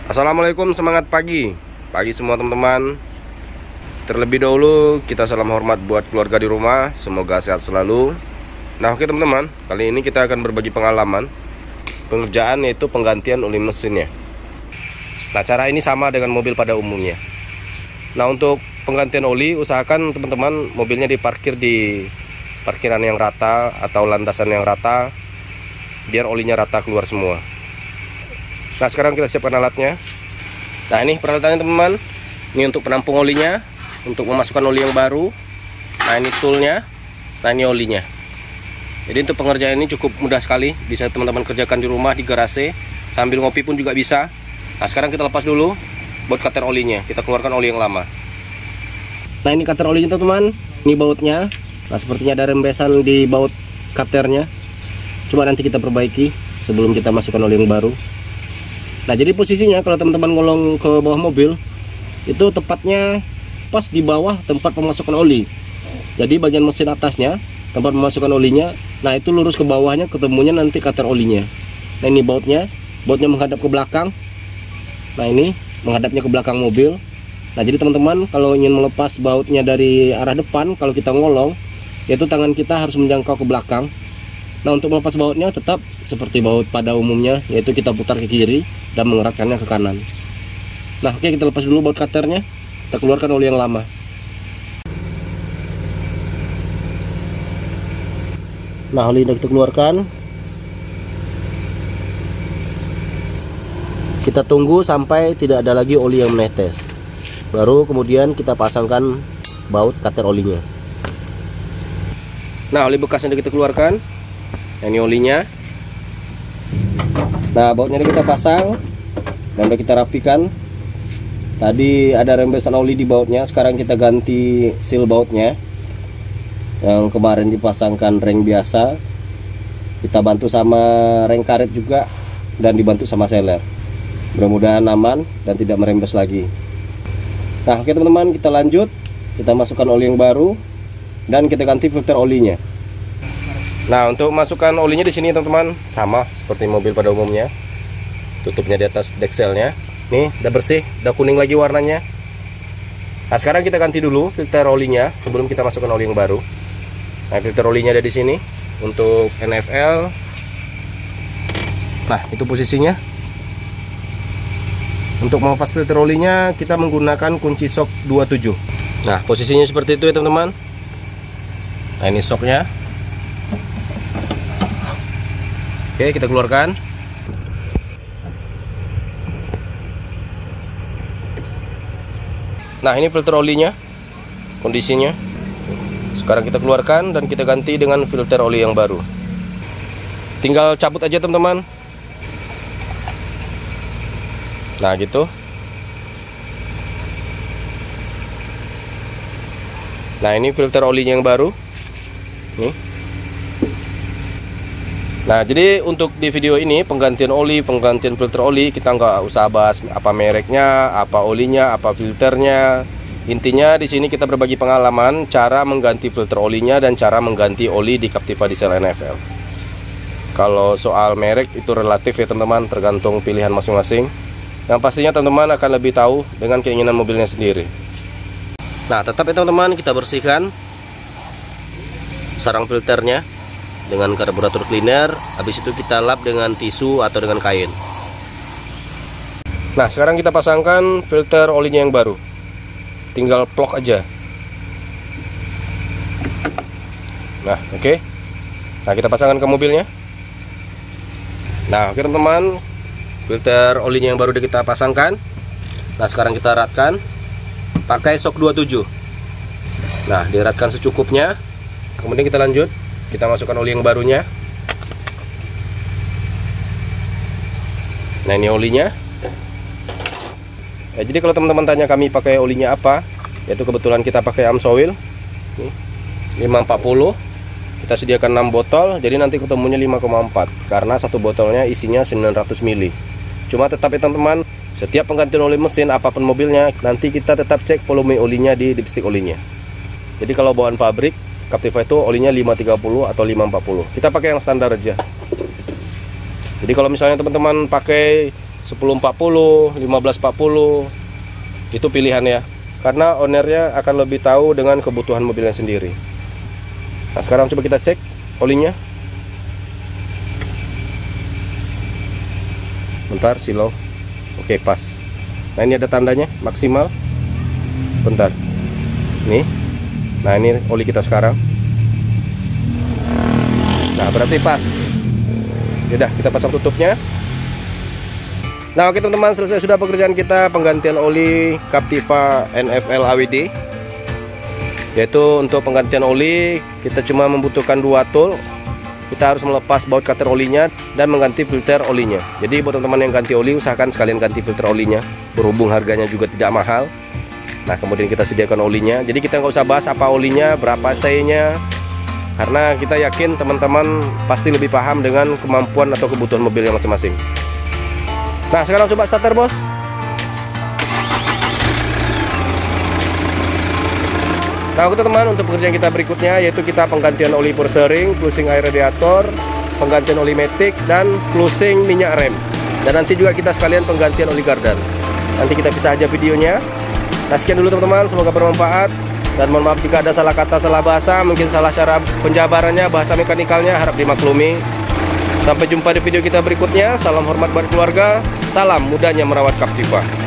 Assalamualaikum, semangat pagi semua teman-teman. Terlebih dahulu kita salam hormat buat keluarga di rumah, semoga sehat selalu. Nah oke teman-teman, kali ini kita akan berbagi pengalaman pengerjaan, yaitu penggantian oli mesinnya. Nah cara ini sama dengan mobil pada umumnya. Nah untuk penggantian oli, usahakan teman-teman mobilnya diparkir di parkiran yang rata atau landasan yang rata, biar olinya rata keluar semua. Nah sekarang kita siapkan alatnya. Nah ini peralatannya teman-teman. Ini untuk penampung olinya, untuk memasukkan oli yang baru. Nah ini toolnya. Nah ini olinya. Jadi untuk pengerjaan ini cukup mudah sekali, bisa teman-teman kerjakan di rumah, di garasi, sambil ngopi pun juga bisa. Nah sekarang kita lepas dulu baut cutter olinya, kita keluarkan oli yang lama. Nah ini cutter olinya teman-teman. Ini bautnya. Nah sepertinya ada rembesan di baut cutternya. Coba nanti kita perbaiki sebelum kita masukkan oli yang baru. Nah jadi posisinya kalau teman-teman ngolong ke bawah mobil, itu tepatnya pas di bawah tempat pemasukan oli. Jadi bagian mesin atasnya, tempat memasukkan olinya, nah itu lurus ke bawahnya, ketemunya nanti cutter olinya. Nah ini bautnya menghadap ke belakang. Nah ini menghadapnya ke belakang mobil. Nah jadi teman-teman kalau ingin melepas bautnya dari arah depan, kalau kita ngolong, yaitu tangan kita harus menjangkau ke belakang. Nah untuk melepas bautnya tetap seperti baut pada umumnya, yaitu kita putar ke kiri dan mengeratkannya ke kanan. Nah oke, kita lepas dulu baut cutternya, kita keluarkan oli yang lama. Nah oli sudah kita keluarkan. Kita tunggu sampai tidak ada lagi oli yang menetes, baru kemudian kita pasangkan baut cutter olinya. Nah oli bekas yang kita keluarkan. Nah, ini olinya. Nah bautnya kita pasang dan udah kita rapikan. Tadi ada rembesan oli di bautnya, sekarang kita ganti seal bautnya. Yang kemarin dipasangkan ring biasa, kita bantu sama ring karet juga, dan dibantu sama seler. Mudah-mudahan aman dan tidak merembes lagi. Nah oke teman-teman, kita lanjut. Kita masukkan oli yang baru dan kita ganti filter olinya. Nah untuk masukkan olinya di sini teman-teman sama seperti mobil pada umumnya. Tutupnya di atas dekselnya. Nih udah bersih, udah kuning lagi warnanya. Nah sekarang kita ganti dulu filter olinya sebelum kita masukkan oli yang baru. Nah filter olinya ada di sini untuk NFL. Nah itu posisinya. Untuk melepas filter olinya kita menggunakan kunci shock 27. Nah posisinya seperti itu ya teman-teman. Nah ini shocknya. Oke, kita keluarkan. Nah ini filter olinya, kondisinya. Sekarang kita keluarkan dan kita ganti dengan filter oli yang baru. Tinggal cabut aja teman-teman. Nah gitu. Nah ini filter olinya yang baru. Nih. Nah jadi untuk di video ini penggantian oli, penggantian filter oli, kita nggak usah bahas apa mereknya, apa olinya, apa filternya. Intinya di sini kita berbagi pengalaman cara mengganti filter olinya dan cara mengganti oli di Captiva Diesel NFL. Kalau soal merek itu relatif ya teman-teman, tergantung pilihan masing-masing. Yang pastinya teman-teman akan lebih tahu dengan keinginan mobilnya sendiri. Nah tetap ya teman-teman, kita bersihkan sarang filternya dengan karburator cleaner. Habis itu kita lap dengan tisu atau dengan kain. Nah sekarang kita pasangkan filter olinya yang baru, tinggal plok aja. Nah oke. Nah kita pasangkan ke mobilnya. Nah oke teman-teman, filter olinya yang baru udah kita pasangkan. Nah sekarang kita eratkan pakai shock 27. Nah dieratkan secukupnya. Kemudian kita lanjut, kita masukkan oli yang barunya. Nah ini olinya. Ya, jadi kalau teman-teman tanya kami pakai olinya apa, yaitu kebetulan kita pakai Amsoil 540. Kita sediakan 6 botol, jadi nanti ketemunya 5,4 karena satu botolnya isinya 900 ml. Cuma tetap ya teman-teman, setiap penggantian oli mesin apapun mobilnya, nanti kita tetap cek volume olinya di dipstick olinya. Jadi kalau bawaan pabrik Captiva itu olinya 530 atau 540. Kita pakai yang standar aja. Jadi kalau misalnya teman-teman pakai 1040, 1540. Itu pilihan ya. Karena ownernya akan lebih tahu dengan kebutuhan mobilnya sendiri. Nah, sekarang coba kita cek olinya. Bentar, silo. Oke, pas. Nah, ini ada tandanya maksimal. Bentar. Nih. Nah, ini oli kita sekarang. Nah, berarti pas. Yaudah, kita pasang tutupnya. Nah, oke teman-teman, selesai sudah pekerjaan kita penggantian oli Captiva NFL AWD. Yaitu untuk penggantian oli kita cuma membutuhkan 2 tool. Kita harus melepas baut cutter olinya dan mengganti filter olinya. Jadi buat teman-teman yang ganti oli, usahakan sekalian ganti filter olinya. Berhubung harganya juga tidak mahal. Nah, kemudian kita sediakan olinya. Jadi kita nggak usah bahas apa olinya, berapa CC-nya, karena kita yakin teman-teman pasti lebih paham dengan kemampuan atau kebutuhan mobilnya masing-masing. Nah, sekarang coba starter, bos. Nah, oke teman, untuk pekerjaan kita berikutnya yaitu kita penggantian oli power steering, closing air radiator, penggantian oli matic, dan closing minyak rem. Dan nanti juga kita sekalian penggantian oli gardan. Nanti kita bisa aja videonya. Nah, sekian dulu teman-teman, semoga bermanfaat. Dan mohon maaf jika ada salah kata, salah bahasa, mungkin salah cara penjabarannya, bahasa mekanikalnya, harap dimaklumi. Sampai jumpa di video kita berikutnya. Salam hormat buat keluarga. Salam mudahnya merawat Captiva.